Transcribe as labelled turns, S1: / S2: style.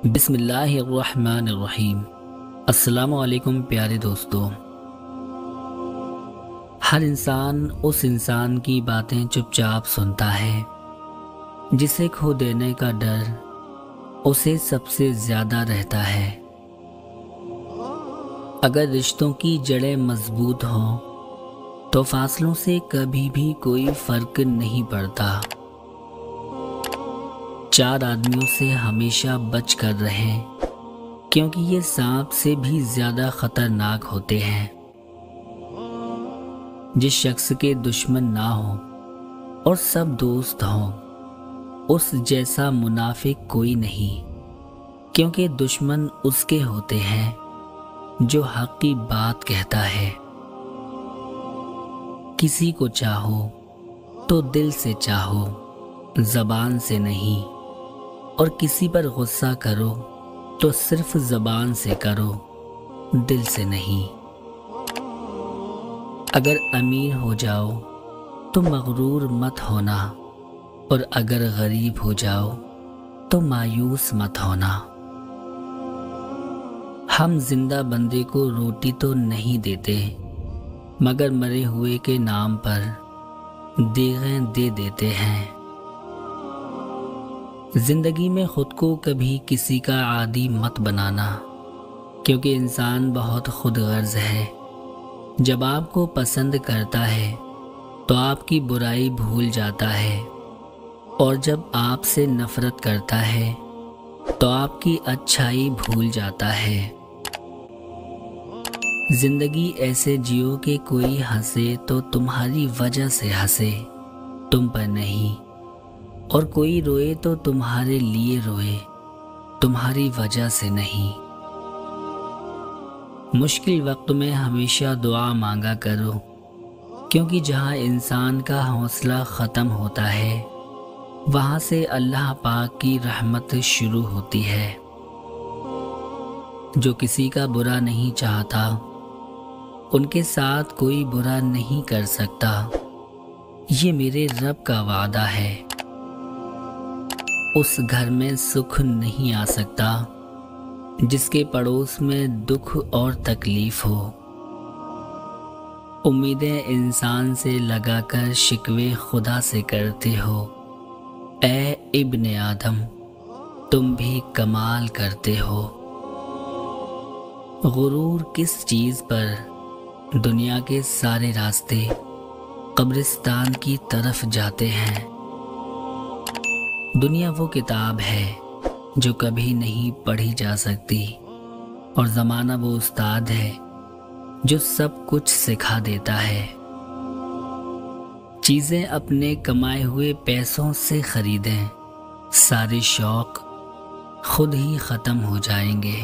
S1: बिस्मिल्लाहिर्रहमानिर्रहीम। अस्सलामु अलैकुम प्यारे दोस्तों। हर इंसान उस इंसान की बातें चुपचाप सुनता है जिसे खो देने का डर उसे सबसे ज्यादा रहता है। अगर रिश्तों की जड़ें मजबूत हों तो फासलों से कभी भी कोई फर्क नहीं पड़ता। चार आदमियों से हमेशा बच कर रहें, क्योंकि ये सांप से भी ज्यादा खतरनाक होते हैं। जिस शख्स के दुश्मन ना हो और सब दोस्त हों, उस जैसा मुनाफिक कोई नहीं, क्योंकि दुश्मन उसके होते हैं जो हक की बात कहता है। किसी को चाहो तो दिल से चाहो, जबान से नहीं, और किसी पर गुस्सा करो तो सिर्फ जबान से करो, दिल से नहीं। अगर अमीर हो जाओ तो मगरूर मत होना, और अगर गरीब हो जाओ तो मायूस मत होना। हम जिंदा बंदे को रोटी तो नहीं देते, मगर मरे हुए के नाम पर देगें दे देते हैं। जिंदगी में खुद को कभी किसी का आदी मत बनाना, क्योंकि इंसान बहुत खुदगर्ज है। जब आपको पसंद करता है तो आपकी बुराई भूल जाता है, और जब आपसे नफरत करता है तो आपकी अच्छाई भूल जाता है। जिंदगी ऐसे जियो कि कोई हंसे तो तुम्हारी वजह से हंसे, तुम पर नहीं, और कोई रोए तो तुम्हारे लिए रोए, तुम्हारी वजह से नहीं। मुश्किल वक्त में हमेशा दुआ मांगा करो, क्योंकि जहाँ इंसान का हौसला ख़त्म होता है वहाँ से अल्लाह पाक की रहमत शुरू होती है। जो किसी का बुरा नहीं चाहता उनके साथ कोई बुरा नहीं कर सकता, ये मेरे रब का वादा है। उस घर में सुख नहीं आ सकता जिसके पड़ोस में दुख और तकलीफ हो। उम्मीदें इंसान से लगाकर शिकवे खुदा से करते हो। ए इब्ने आदम, तुम भी कमाल करते हो। गुरूर किस चीज़ पर दुनिया के सारे रास्ते कब्रिस्तान की तरफ जाते हैं। दुनिया वो किताब है जो कभी नहीं पढ़ी जा सकती, और ज़माना वो उस्ताद है जो सब कुछ सिखा देता है। चीज़ें अपने कमाए हुए पैसों से खरीदें, सारे शौक खुद ही ख़त्म हो जाएंगे।